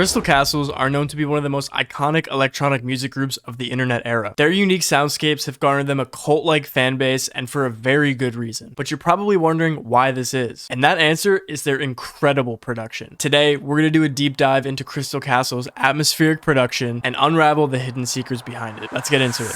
Crystal Castles are known to be one of the most iconic electronic music groups of the internet era. Their unique soundscapes have garnered them a cult-like fan base, and for a very good reason. But you're probably wondering why this is. And that answer is their incredible production. Today, we're going to do a deep dive into Crystal Castles' atmospheric production and unravel the hidden secrets behind it. Let's get into it.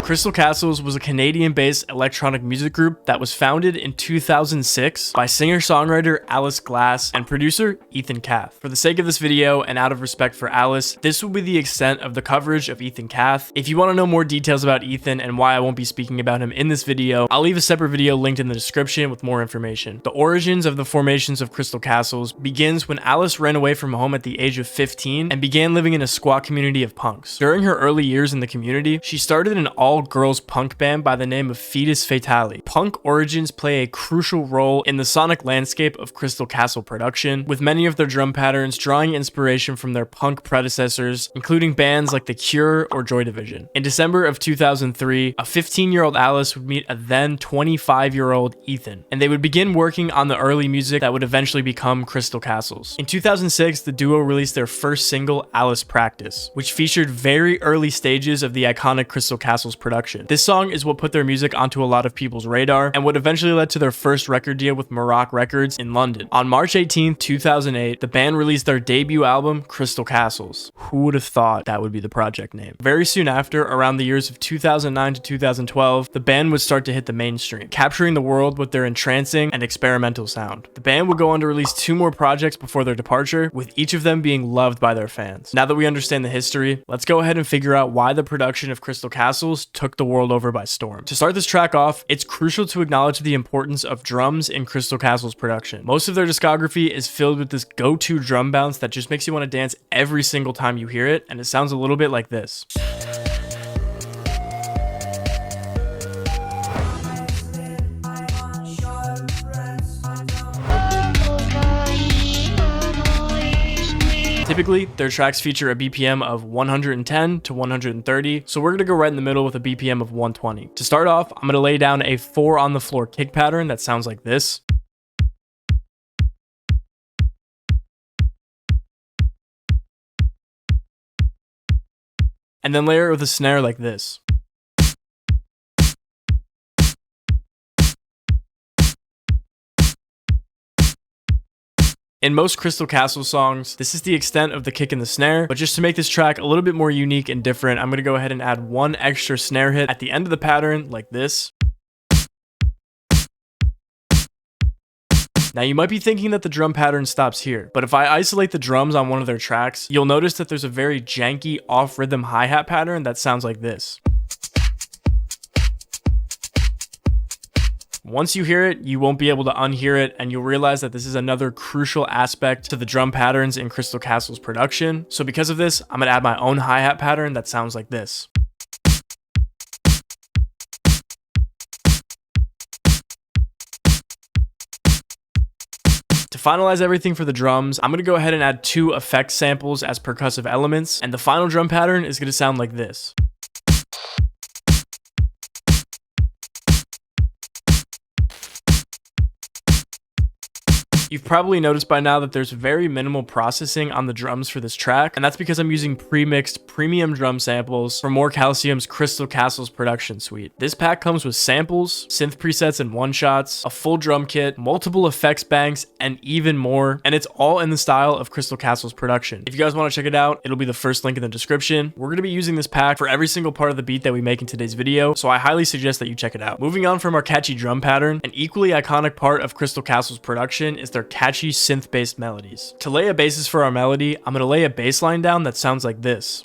Crystal Castles was a Canadian-based electronic music group that was founded in 2006 by singer-songwriter Alice Glass and producer Ethan Cath. For the sake of this video and out of respect for Alice, this will be the extent of the coverage of Ethan Cath. If you want to know more details about Ethan and why I won't be speaking about him in this video, I'll leave a separate video linked in the description with more information. The origins of the formations of Crystal Castles begins when Alice ran away from home at the age of 15 and began living in a squat community of punks. During her early years in the community, she started an all-girls punk band by the name of Fetus Fatale. Punk origins play a crucial role in the sonic landscape of Crystal Castle production, with many of their drum patterns drawing inspiration from their punk predecessors, including bands like The Cure or Joy Division. In December of 2003, a 15-year-old Alice would meet a then 25-year-old Ethan, and they would begin working on the early music that would eventually become Crystal Castles. In 2006, the duo released their first single, Alice Practice, which featured very early stages of the iconic Crystal Castles production. This song is what put their music onto a lot of people's radar and what eventually led to their first record deal with Maroc Records in London. On March 18, 2008, the band released their debut album, Crystal Castles. Who would have thought that would be the project name? Very soon after, around the years of 2009 to 2012, the band would start to hit the mainstream, capturing the world with their entrancing and experimental sound. The band would go on to release 2 more projects before their departure, with each of them being loved by their fans. Now that we understand the history, let's go ahead and figure out why the production of Crystal Castles took the world over by storm. To start this track off, it's crucial to acknowledge the importance of drums in Crystal Castles production. Most of their discography is filled with this go-to drum bounce that just makes you want to dance every single time you hear it, and it sounds a little bit like this. Typically, their tracks feature a BPM of 110 to 130, so we're going to go right in the middle with a BPM of 120. To start off, I'm going to lay down a 4 on the floor kick pattern that sounds like this. And then layer it with a snare like this. In most Crystal Castle songs, this is the extent of the kick and the snare, but just to make this track a little bit more unique and different, I'm going to go ahead and add 1 extra snare hit at the end of the pattern like this. Now you might be thinking that the drum pattern stops here, but if I isolate the drums on one of their tracks, you'll notice that there's a very janky off-rhythm hi-hat pattern that sounds like this. Once you hear it, you won't be able to unhear it, and you'll realize that this is another crucial aspect to the drum patterns in Crystal Castles production. So because of this, I'm gonna add my own hi-hat pattern that sounds like this. To finalize everything for the drums, I'm gonna go ahead and add 2 effect samples as percussive elements, and the final drum pattern is gonna sound like this. You've probably noticed by now that there's very minimal processing on the drums for this track, and that's because I'm using pre-mixed premium drum samples from More Calcium's Crystal Castles production suite. This pack comes with samples, synth presets and one-shots, a full drum kit, multiple effects banks, and even more, and it's all in the style of Crystal Castles production. If you guys want to check it out, it'll be the first link in the description. We're going to be using this pack for every single part of the beat that we make in today's video, so I highly suggest that you check it out. Moving on from our catchy drum pattern, an equally iconic part of Crystal Castles production is their catchy synth-based melodies. To lay a basis for our melody, I'm going to lay a bass line down that sounds like this.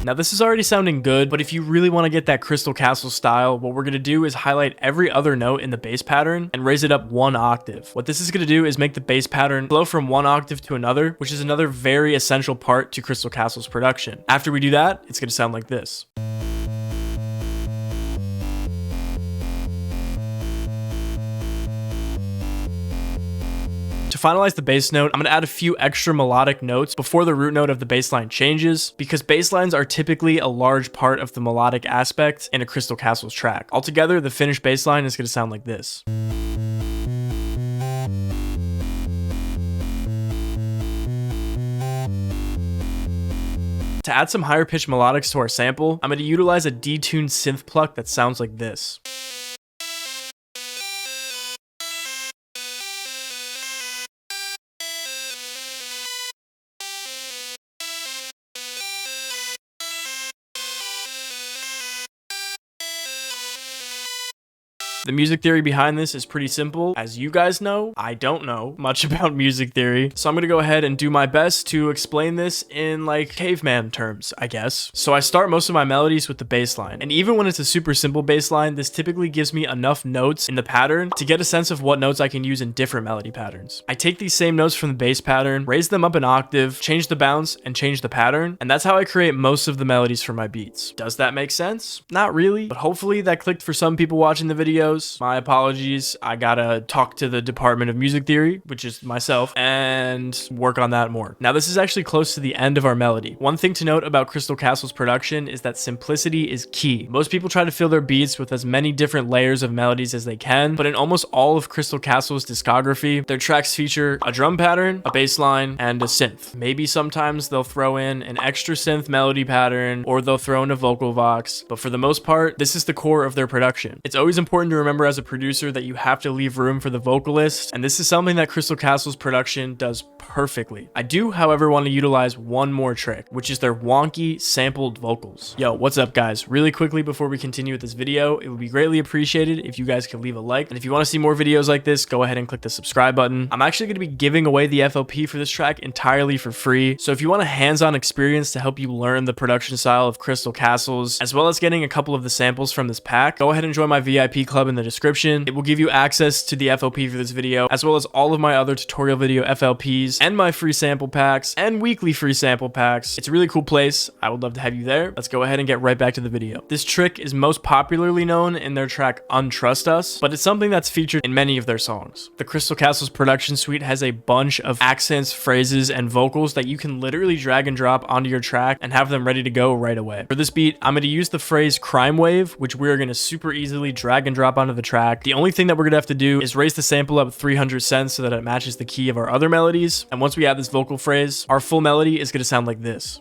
Now this is already sounding good, but if you really want to get that Crystal Castle style, what we're going to do is highlight every other note in the bass pattern and raise it up 1 octave. What this is going to do is make the bass pattern flow from 1 octave to another, which is another very essential part to Crystal Castle's production. After we do that, it's going to sound like this. To finalize the bass note, I'm going to add a few extra melodic notes before the root note of the bass line changes, because bass lines are typically a large part of the melodic aspect in a Crystal Castles track. Altogether, the finished bass line is going to sound like this. To add some higher pitched melodics to our sample, I'm going to utilize a detuned synth pluck that sounds like this. The music theory behind this is pretty simple. As you guys know, I don't know much about music theory, so I'm gonna go ahead and do my best to explain this in like caveman terms, I guess. So I start most of my melodies with the bass line, and even when it's a super simple bass line, this typically gives me enough notes in the pattern to get a sense of what notes I can use in different melody patterns. I take these same notes from the bass pattern, raise them up an octave, change the bounce, and change the pattern, and that's how I create most of the melodies for my beats. Does that make sense? Not really, but hopefully that clicked for some people watching the videos. My apologies. I gotta talk to the Department of Music Theory, which is myself, and work on that more. Now, this is actually close to the end of our melody. One thing to note about Crystal Castles production is that simplicity is key. Most people try to fill their beats with as many different layers of melodies as they can, but in almost all of Crystal Castles' discography, their tracks feature a drum pattern, a bass line, and a synth. Maybe sometimes they'll throw in an extra synth melody pattern, or they'll throw in a vocal vox, but for the most part, this is the core of their production. It's always important to remember as a producer that you have to leave room for the vocalist, and this is something that Crystal Castles production does perfectly. I do, however, want to utilize one more trick, which is their wonky sampled vocals. Yo, what's up guys? Really quickly before we continue with this video, it would be greatly appreciated if you guys could leave a like, and if you want to see more videos like this, go ahead and click the subscribe button. I'm actually going to be giving away the FLP for this track entirely for free, so if you want a hands-on experience to help you learn the production style of Crystal Castles, as well as getting a couple of the samples from this pack, go ahead and join my VIP club in the description. It will give you access to the FLP for this video, as well as all of my other tutorial video FLPs, and my free sample packs, and weekly free sample packs. It's a really cool place. I would love to have you there. Let's go ahead and get right back to the video. This trick is most popularly known in their track Untrust Us, but it's something that's featured in many of their songs. The Crystal Castles production suite has a bunch of accents, phrases, and vocals that you can literally drag and drop onto your track and have them ready to go right away. For this beat, I'm going to use the phrase crime wave, which we're going to super easily drag and drop onto the track. The only thing that we're gonna have to do is raise the sample up 300 cents so that it matches the key of our other melodies. And once we add this vocal phrase, our full melody is gonna sound like this.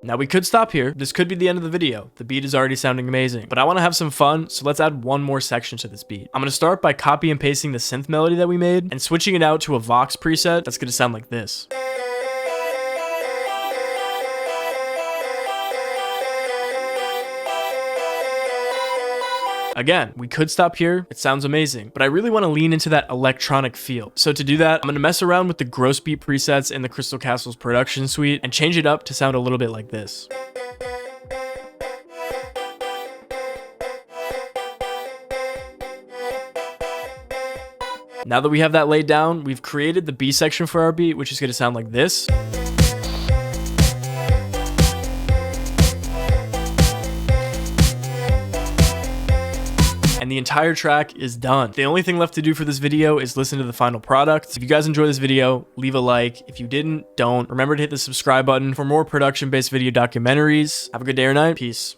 Now we could stop here. This could be the end of the video. The beat is already sounding amazing, but I want to have some fun, so let's add one more section to this beat. I'm going to start by copy and pasting the synth melody that we made and switching it out to a Vox preset that's going to sound like this. Again, we could stop here. It sounds amazing, but I really want to lean into that electronic feel. So to do that, I'm going to mess around with the gross beat presets in the Crystal Castles production suite and change it up to sound a little bit like this. Now that we have that laid down, we've created the B section for our beat, which is going to sound like this. And the entire track is done. The only thing left to do for this video is listen to the final product. If you guys enjoyed this video, leave a like. If you didn't, don't. Remember to hit the subscribe button for more production-based video documentaries. Have a good day or night. Peace.